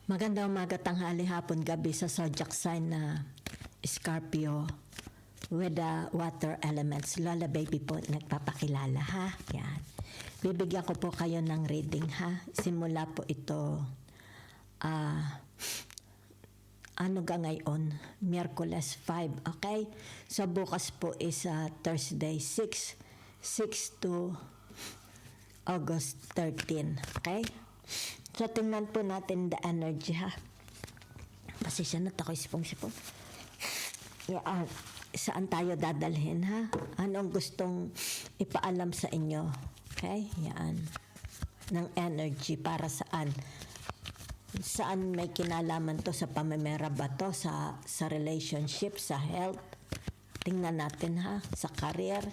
Magandang umaga, tanghali, hapon, gabi sa zodiac sign na Scorpio with the water elements. Lola Baby po nagpapakilala, ha? Yan. Bibigyan ko po kayo ng reading, ha? Simula po ito, ano ga ngayon? Miyerkules 5, okay? So bukas po is Thursday 6 to August 13, okay? So, tingnan po natin the energy, ha? Pasensya na, ako'y sipong-sipong. Yan, saan tayo dadalhin, ha? Anong gustong ipaalam sa inyo? Okay? Yan. Ng energy para saan? Saan may kinalaman to sa pamimera ba to? Sa relationship, sa health? Tingnan natin, ha? Sa career.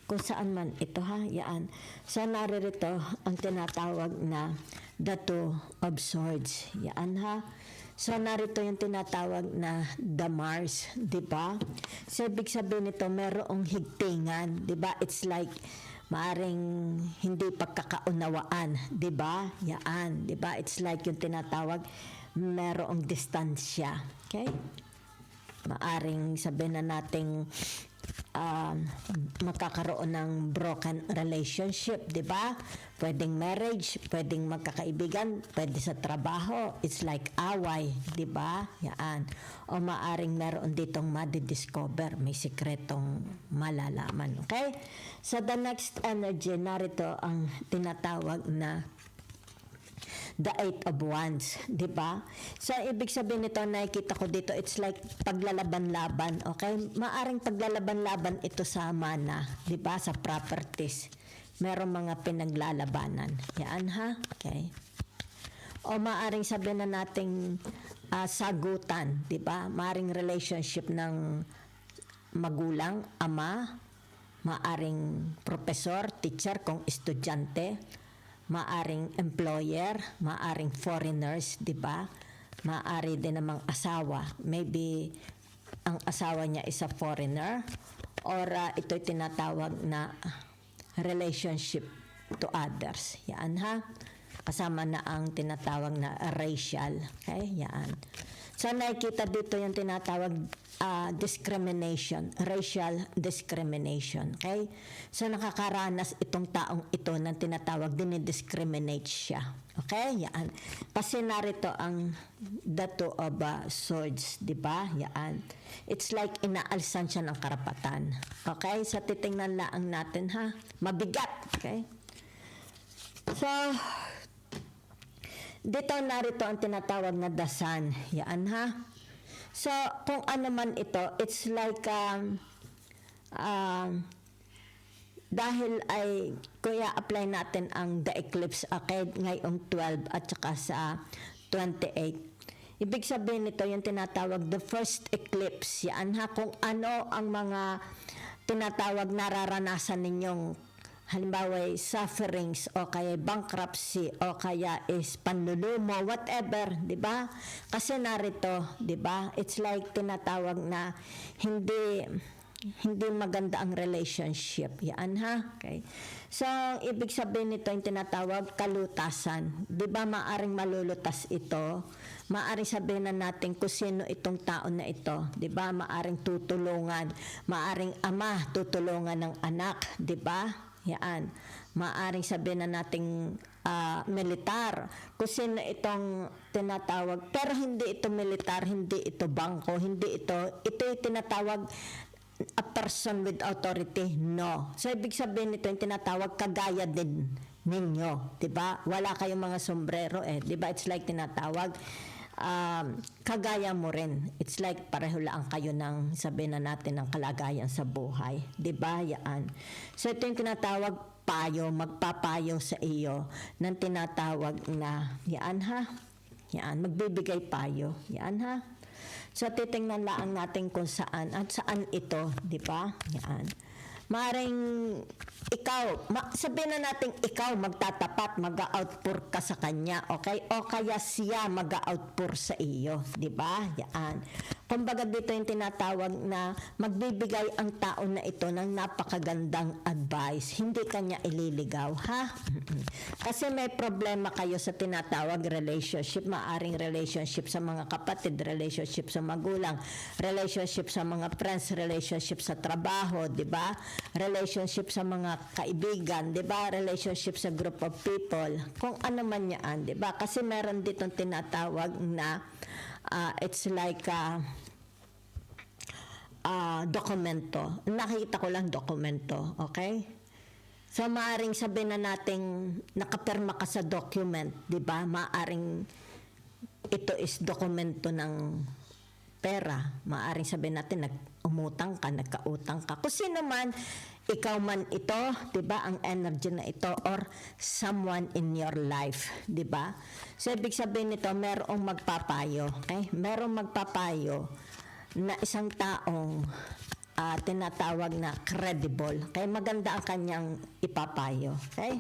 Kung saan man ito, ha? Yan. So, naririto ang tinatawag na the Two of Swords. Yan, ha? So, narito yung tinatawag na the Mars, di ba? So, ibig sabihin nito, merong higtingan, di ba? It's like, maaring hindi pagkakaunawaan, di ba? Yan, di ba? It's like yung tinatawag, merong distansya. Okay? Maaring sabihin na nating magkakaroon ng broken relationship, di ba? Pwedeng marriage, pwedeng magkakaibigan, pwede sa trabaho, it's like away, di ba? Yan. O maaring meron ditong madidiscover, may sikretong malalaman, okay? So the next energy, narito ang tinatawag na the Eight of Wands, di ba? So, ibig sabihin nito, nakikita ko dito, it's like paglalaban-laban, okay? Maaring paglalaban-laban ito sa mana, di ba? Sa properties. Merong mga pinaglalabanan. Yan, ha? Okay. O maaring sabihin na nating sagutan, di ba? Maaring relationship ng magulang, ama, maaring professor, teacher, kung estudyante, maaring employer, maaring foreigners, di ba? Maari din namang asawa. Maybe ang asawa niya is a foreigner or ito'y tinatawag na relationship to others. Yan, ha? Kasama na ang tinatawag na racial. Okay? Yan. So, nakikita dito yung tinatawag discrimination, racial discrimination. Okay? So, nakakaranas itong taong ito ng tinatawag, dinidiscriminate siya. Okay? Yan. Kasi narito ang the Two of Swords, di ba? Yan. It's like inaalsan siya ng karapatan. Okay? So, titingnan lang natin, ha? Mabigat. Okay? So, dito narito ang tinatawag na the Sun. Yan, ha? So, kung ano man ito, it's like, dahil ay, kuya apply natin ang the eclipse, okay, ngayong 12 at saka sa 28. Ibig sabihin nito, yung tinatawag the first eclipse. Yan, ha? Kung ano ang mga tinatawag nararanasan ninyong halimbawa sufferings o kaya bankruptcy o kaya is panlulumo, whatever, di ba? Kasi narito, di ba? It's like tinatawag na hindi maganda ang relationship. Yan, ha? Okay. So, ibig sabihin nito yung tinatawag kalutasan. Di ba maaring malulutas ito? Maaring sabihin na natin kung sino itong tao na ito. Di ba? Maaring tutulungan. Maaring ama tutulungan ng anak. Di ba? Yan. Maaring sabihin na nating militar. Kung sino itong tinatawag. Pero hindi ito militar, hindi ito bangko, hindi ito yung tinatawag a person with authority. No. So, ibig sabihin nito yung tinatawag kagaya din ninyo. Diba? Wala kayong mga sombrero eh. Diba? It's like tinatawag kagaya mo rin. It's like pareho lang kayo ng sabihin na natin ng kalagayan sa buhay. Diba? Yan. So, ito yung tinatawag payo, magpapayo sa iyo ng tinatawag na yan, ha? Yan, magbibigay payo. Yan, ha? So, titingnan lang natin kung saan at saan ito. Diba? Yan. Maring ikaw, sabihin na natin ikaw magtatapat, mag-outpour ka sa kanya, okay? O kaya siya mag-outpour sa iyo, di ba? Yan. kumbaga dito yung tinatawag na magbibigay ang tao na ito ng napakagandang advice. Hindi kanya ililigaw, ha? Kasi may problema kayo sa tinatawag relationship. Maaring relationship sa mga kapatid, relationship sa magulang, relationship sa mga friends, relationship sa trabaho, di ba? Relationship sa mga kaibigan, di ba? Relationship sa group of people. Kung ano man yan, di ba? Kasi meron ditong tinatawag na it's like dokumento. Nakita ko lang dokumento, okay? So, maaring sabihin na nating nakapirma ka sa document, di ba? Maaring ito is dokumento ng pera. Maaring sabihin natin umutang ka, nagkautang ka. Kung sino man, ikaw man ito, 'di ba, ang energy na ito or someone in your life, 'di ba? So ibig sabihin nito, merong magpapayo, okay? Merong magpapayo na isang taong tinatawag na credible. Kaya maganda ang kanyang ipapayo, okay?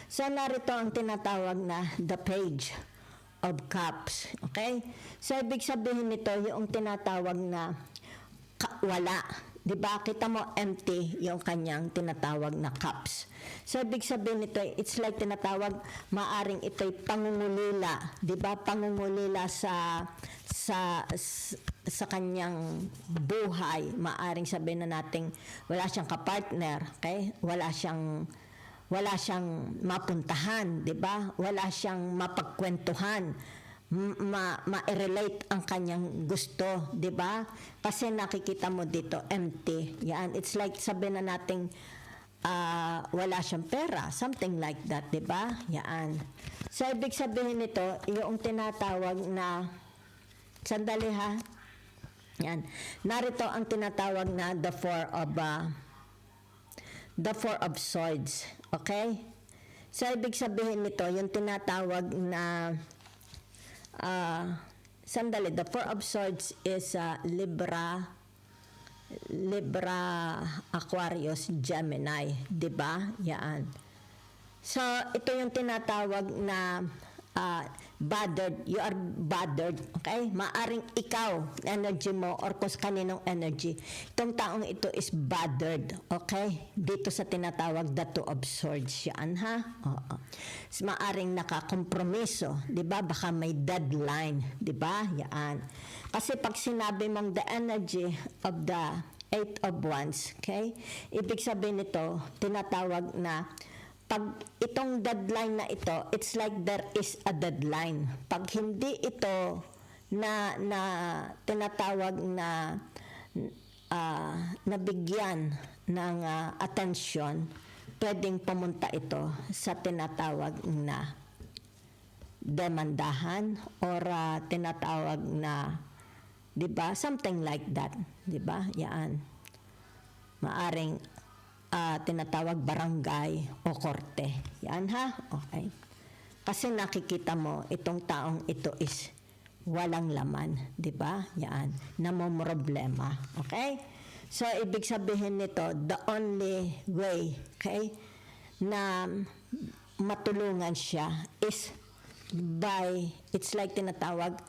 So narito ang tinatawag na the page of cups, okay? So ibig sabihin nito yung tinatawag na wala. Diba? Kita mo empty yung kanyang tinatawag na cups. So, ibig sabihin nito, it's like tinatawag, maaring ito'y pangungulila. Diba? Pangungulila sa kanyang buhay. Maaring sabihin na natin, wala siyang kapartner. Okay? Wala siyang mapuntahan. Diba? Wala siyang mapagkwentuhan. Ma-relate ang kanyang gusto, di ba? Kasi nakikita mo dito empty. Yan, it's like sabihin na nating wala siyang pera, something like that, di ba? Yan. So ibig sabihin nito, yung tinatawag na sandali ha. Yan. Narito ang tinatawag na the four of swords. Okay? So ibig sabihin nito, yung tinatawag na sandali, the four of swords is Libra, Aquarius, Gemini, 'di ba? Yan. So ito yung tinatawag na bothered, you are bothered, okay? Maaring ikaw, energy mo, or kung kaninong energy, itong taong ito is bothered, okay? Dito sa tinatawag, the two of swords yan, ha? Oo. So, maaring nakakompromiso, di ba? Baka may deadline, di ba? Yan. Kasi pag sinabi mong the energy of the Eight of Wands, okay? Ibig sabihin nito, tinatawag na pag itong deadline na ito, it's like there is a deadline. Pag hindi ito na tinatawag na nabigyan ng atensyon, pwedeng pumunta ito sa tinatawag na demandahan or tinatawag na, 'di ba? Something like that, 'di ba? Yan. Maaring tinatawag barangay o korte. Yan ha? Okay. Kasi nakikita mo, itong taong ito is walang laman. Di ba? Yan. Namomroblema. Okay? So, ibig sabihin nito, the only way, okay, na matulungan siya is by, it's like tinatawag,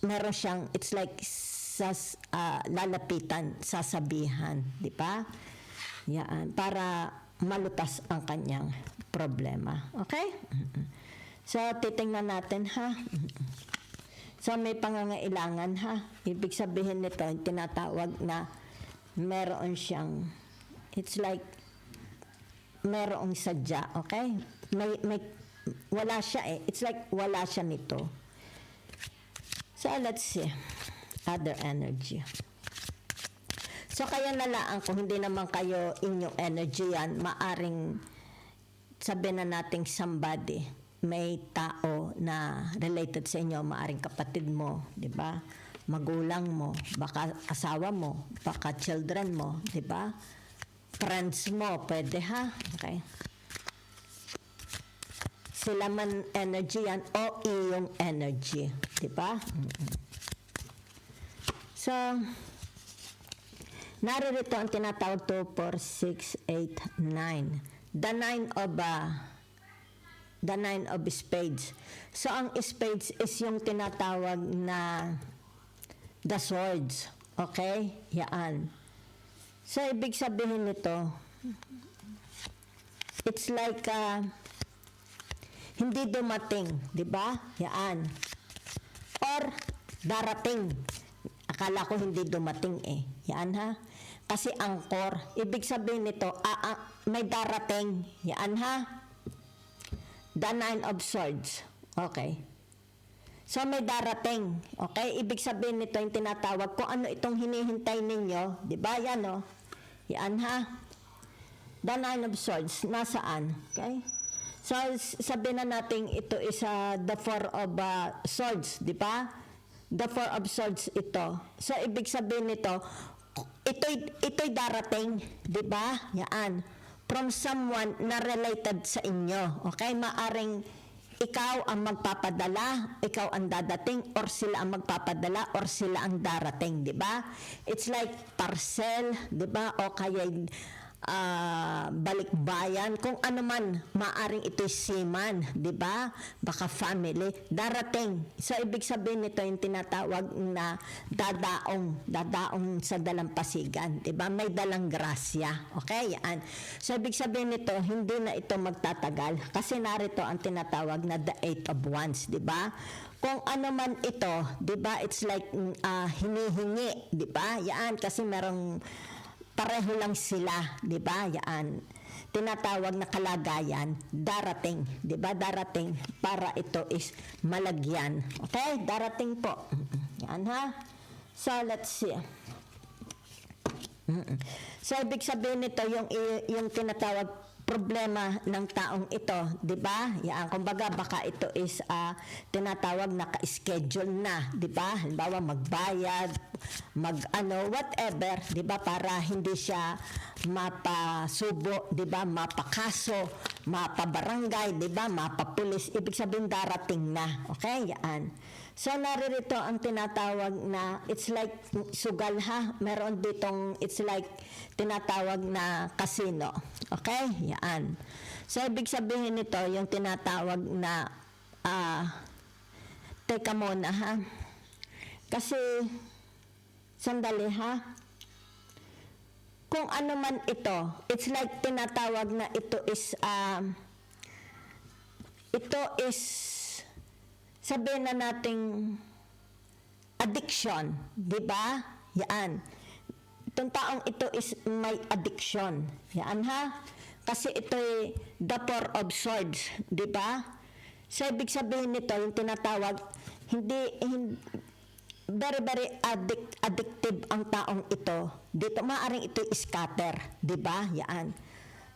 meron siyang, it's like lalapitan, sasabihan, di ba? Yan, para malutas ang kanyang problema. Okay? So, titingnan natin, ha? So, may pangangailangan, ha? Ibig sabihin nito, tinatawag na meron siyang, it's like, merong sadya, okay? Wala siya It's like, wala siya nito. So, let's see. Other energy. So, kaya nalaan kung hindi naman kayo inyong energy yan, maaring sabihin na nating somebody, may tao na related sa inyo, maaring kapatid mo, di ba? Magulang mo, baka asawa mo, baka children mo, di ba? Friends mo, pwede ha? Okay. Sila man energy yan o iyong energy, di ba? So, naririto ang tinatawag 2, 4, 6, 8, 9. The 9 of The nine of spades. So, ang spades is yung tinatawag na the swords. Okay? Yan. So, ibig sabihin nito, it's like hindi dumating, di ba? Yan. Or darating. Akala ko hindi dumating eh. Yan ha. Kasi angkor. Ibig sabihin nito, may darating. Yan ha. The nine of swords. Okay. So may darating. Okay? Ibig sabihin nito yung tinatawag kung ano itong hinihintay ninyo. Di ba? Yan o. Yan ha. The nine of swords. Nasaan? Okay? So sabihin na natin ito is the four of swords. Di ba? The four of swords ito. So ibig sabihin nito, ito'y darating. Di ba? Yan. From someone na related sa inyo. Okay? Maaring ikaw ang magpapadala, ikaw ang dadating, or sila ang magpapadala, or sila ang darating, di ba? It's like parcel, di ba? O kaya balikbayan, kung ano man, maaring ito'y seaman, di ba? Baka family, darating. So, ibig sabihin nito yung tinatawag na dadaong sa dalampasigan, di ba? May dalang grasya. Okay, yan. So, ibig sabihin nito, hindi na ito magtatagal kasi narito ang tinatawag na the eight of wands, di ba? Kung ano man ito, di ba? It's like hinihingi, di ba? Yan, kasi merong pareho lang sila, di ba? Yan. Tinatawag na kalagayan, darating, di ba? Darating para ito is malagyan. Okay? Darating po. Yan ha. So, let's see. So, ibig sabihin nito, yung tinatawag problema ng taong ito, di ba? Yan, kumbaga baka ito is tinatawag na ka-schedule na, di ba? Halimbawa magbayad, whatever, di ba? Para hindi siya mapasubo, di ba? Mapakaso, mapabarangay, di ba? Mapapulis. Ibig sabihin darating na. Okay? Yan. So, naririto ang tinatawag na, it's like sugal ha. Meron ditong, it's like tinatawag na casino. Okay? Yan. So, ibig sabihin nito, yung tinatawag na, teka muna ha. Kasi, sandali ha. Kung ano man ito, it's like tinatawag na ito is, sabihin na nating addiction, di ba? Yan. Itong taong ito is may addiction. Yan ha? Kasi ito'y the four of swords, di ba? So, ibig sabihin nito, yung tinatawag, hindi very, very addictive ang taong ito. Dito, maaring ito'y scatter, di ba? Yan.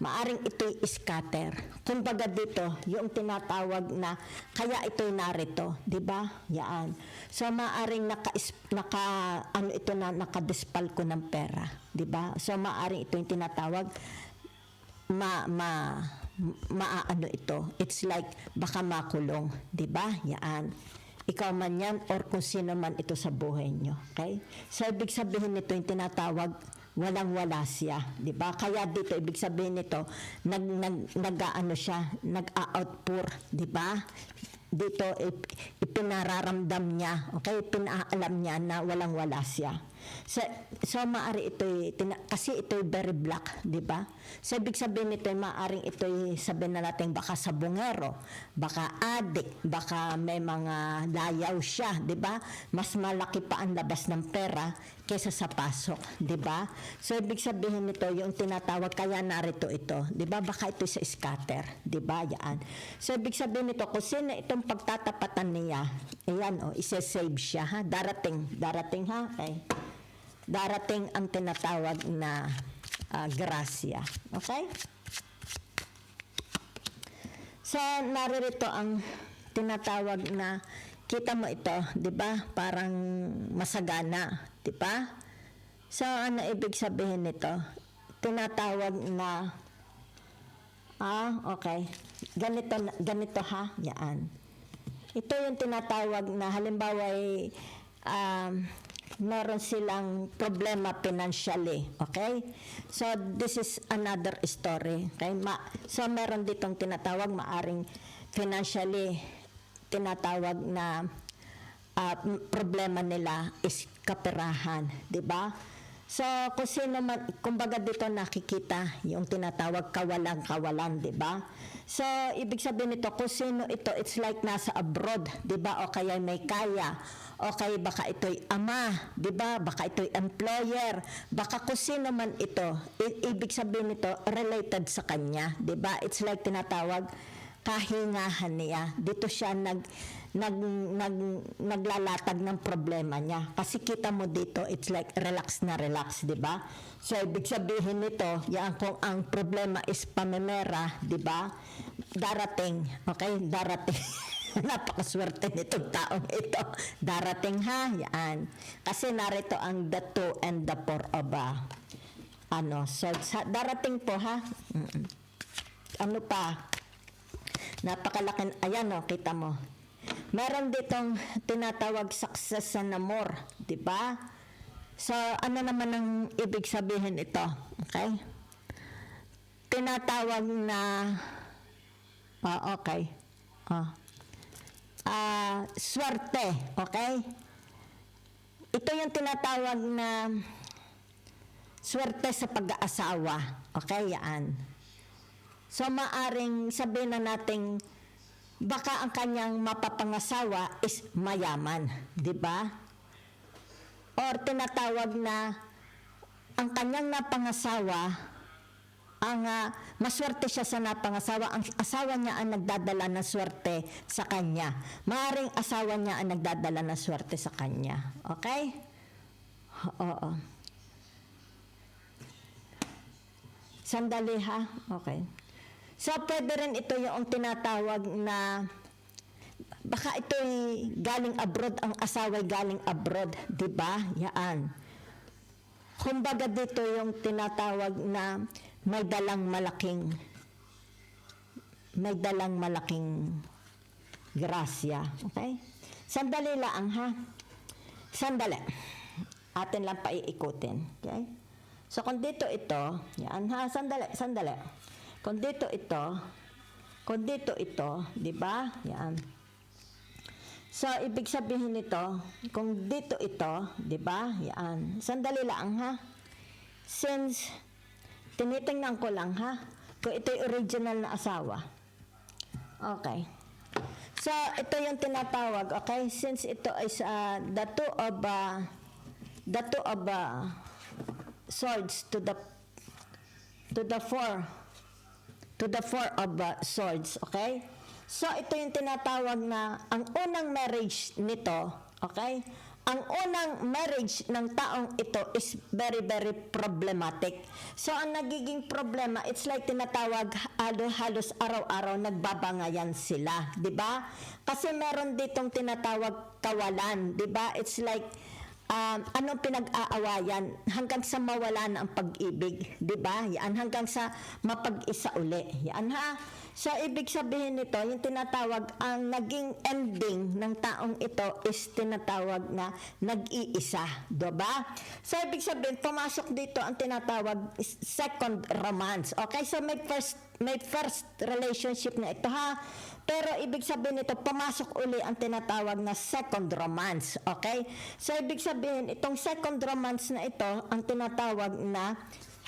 Maaring ito'y scatter. Kumbaga dito, yung tinatawag na, kaya ito'y narito, di ba? Yan. So, maaring nakadispal ko ng pera, di ba? So, maaring ito yung tinatawag, maano ito. It's like, baka makulong, di ba? Yan. Ikaw man yan, or kung sino man ito sa buhay nyo. Okay? So, ibig sabihin nito yung tinatawag, walang-wala siya, di ba? Kaya dito ibig sabihin nito, nag-outpour, di ba? Dito ipinararamdam niya, okay? Pinaalam niya na walang-wala siya. So maari ito kasi ito very black, di ba? So ibig sabihin nito maaring ito sabihin na natin baka sabungero, baka addict, baka may mga layaw siya, di ba? Mas malaki pa ang labas ng pera kaysa sa pasok, di ba? So ibig sabihin nito yung tinatawag kaya narito ito, di ba? Baka ito sa scatter, di ba? Yan. So ibig sabihin nito kung sino itong pagtatapatan niya, ayan isa-save siya ha. Darating ha. Okay. Darating ang tinatawag na grasya. Okay? So, naririto ang tinatawag na, kita mo ito, di ba? Parang masagana, di ba? So, ano ibig sabihin nito? Tinatawag na, okay. Ganito ha, yan. Ito yung tinatawag na, halimbawa meron silang problema financially, okay? So, this is another story, okay? So, meron ditong tinatawag, maaring financially, tinatawag na problema nila is kaperahan, di ba? So, kung sino man, kumbaga dito nakikita yung tinatawag kawalang-kawalan, di ba? So, ibig sabihin nito, kung sino ito, it's like nasa abroad, di ba? O kaya may kaya, o kaya baka ito'y ama, di ba? Baka ito'y employer, baka kung sino man ito, ibig sabihin nito, related sa kanya, di ba? It's like tinatawag, kahingahan niya. Dito siya naglalatag ng problema niya. Kasi kita mo dito, it's like relax na relax, di ba? So, ibig sabihin nito, yan kung ang problema is pamemera, di ba? Darating, okay? Darating. Napakaswerte nitong taong ito. Darating ha, yan. Kasi narito ang the 2 and the 4 of so, darating po ha. Ano pa? Napakalaking, ayan o, kita mo. Meron ditong tinatawag success sa namor, di ba? So, ano naman ang ibig sabihin ito? Okay? Tinatawag na, okay. Swerte, okay? Ito yung tinatawag na swerte sa pag-aasawa. Okay, yan. So, maaring sabihin na natin, baka ang kanyang mapapangasawa is mayaman, di ba? Or tinatawag na ang kanyang napangasawa, maswerte siya sa napangasawa, ang asawa niya ang nagdadala ng swerte sa kanya. Maaring asawa niya ang nagdadala ng swerte sa kanya. Okay? Oo. Sandali ha? Okay. So, pwede rin ito yung tinatawag na baka ito'y galing abroad, ang asawa'y galing abroad, di ba? Yaan. Kumbaga dito yung tinatawag na may dalang malaking grasya. Okay? Sandali lang ha? Sandali. Atin lang paiikutin. Okay? So, kung dito ito, yan ha? Sandali. Kung dito ito, di ba? Yan. So, ibig sabihin nito, kung dito ito, di ba? Yan. Sandali lang, ha? Since, tinitingnan ko lang, ha? Kung ito'y original na asawa. Okay. So, ito yung tinatawag, okay? Since ito is the two of swords to the four of swords, okay? So, ito yung tinatawag na ang unang marriage nito, okay? Ang unang marriage ng taong ito is very, very problematic. So, ang nagiging problema, it's like tinatawag, halos araw-araw nagbabangayan sila, di ba? Kasi meron ditong tinatawag kawalan, di ba? It's like, anong pinag-aawayan hanggang sa mawala na ang pag-ibig, di ba? Yan, hanggang sa mapag-isa uli. Yan ha. So, ibig sabihin nito, yung tinatawag, ang naging ending ng taong ito is tinatawag na nag-iisa, di ba? So, ibig sabihin, pumasok dito ang tinatawag second romance. Okay? So, may first relationship na ito ha. Pero ibig sabihin nito, pumasok uli ang tinatawag na second romance. Okay? So, ibig sabihin, itong second romance na ito, ang tinatawag na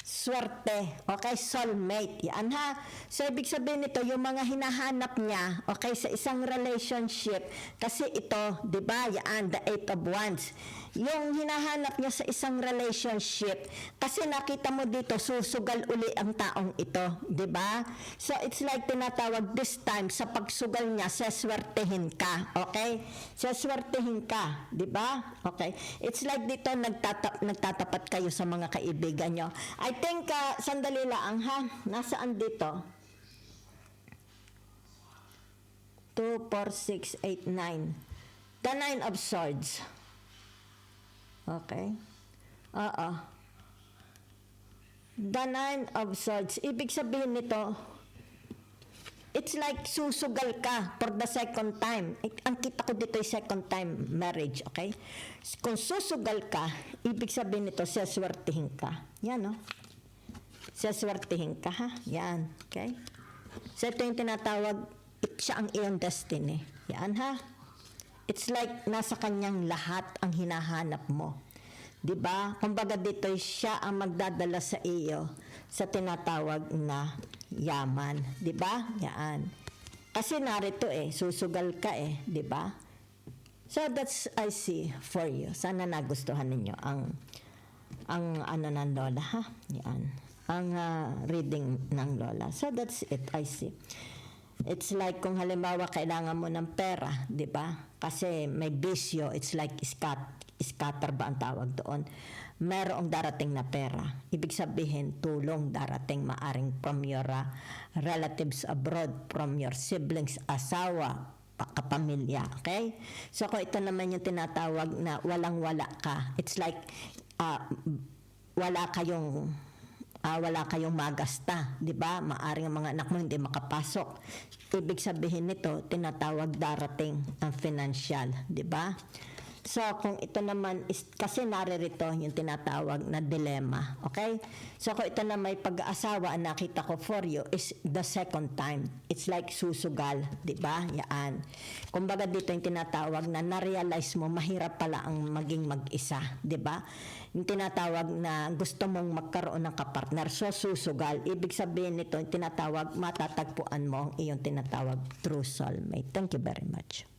swerte. Okay? Soulmate. Yan ha. So, ibig sabihin nito, yung mga hinahanap niya, okay, sa isang relationship, kasi ito, di ba, yan, the 8 of Wands. Yung hinahanap niya sa isang relationship, kasi nakita mo dito, susugal uli ang taong ito, di ba? So, it's like tinatawag this time, sa pagsugal niya, seswertehin ka, okay? Seswertehin ka, di ba? Okay. It's like dito, nagtatapat kayo sa mga kaibigan nyo. I think, sandali lang, ha? Nasaan dito? 2, 4, 6, 8, 9. The 9 of Swords. Okay? The 9 of Swords. Ibig sabihin nito, it's like susugal ka for the second time. Ang kita ko dito ay second time marriage, okay? Kung susugal ka, ibig sabihin nito, seswertihin ka. Yan, no? Seswertihin ka, ha? Yan, okay? So, ito yung tinatawag siya ang iyong destiny. Yan ha. It's like nasa kanyang lahat ang hinahanap mo. 'Di ba? Kumbaga dito siya ang magdadala sa iyo sa tinatawag na yaman, 'di ba? Yan. Kasi narito susugal ka 'di ba? So that's I see for you. Sana nagustuhan ninyo ang ano ng Lola ha. Yan. Ang reading ng Lola. So that's it, I see. It's like kung halimbawa kailangan mo ng pera, 'di ba? Kasi may bisyo, it's like scatter ba ang tawag doon? Merong darating na pera. Ibig sabihin, tulong darating maaring from your relatives abroad, from your siblings, asawa, kapamilya, okay? So kung ito naman yung tinatawag na walang-wala ka, it's like wala kayong magasta, 'di ba? Maaring ang mga anak mo hindi makapasok. Ibig sabihin nito, tinatawag darating ang financial, 'di ba? So, kung ito naman is, kasi naririto yung tinatawag na dilemma, okay? So, kung ito na may pag-aasawa, ang nakita ko for you is the second time. It's like susugal, di ba? Yan. Kumbaga dito yung tinatawag na na-realize mo, mahirap pala ang maging mag-isa, di ba? Yung tinatawag na gusto mong magkaroon ng kapartner, so susugal. Ibig sabihin nito, yung tinatawag, matatagpuan mo ang iyong tinatawag true soulmate. Thank you very much.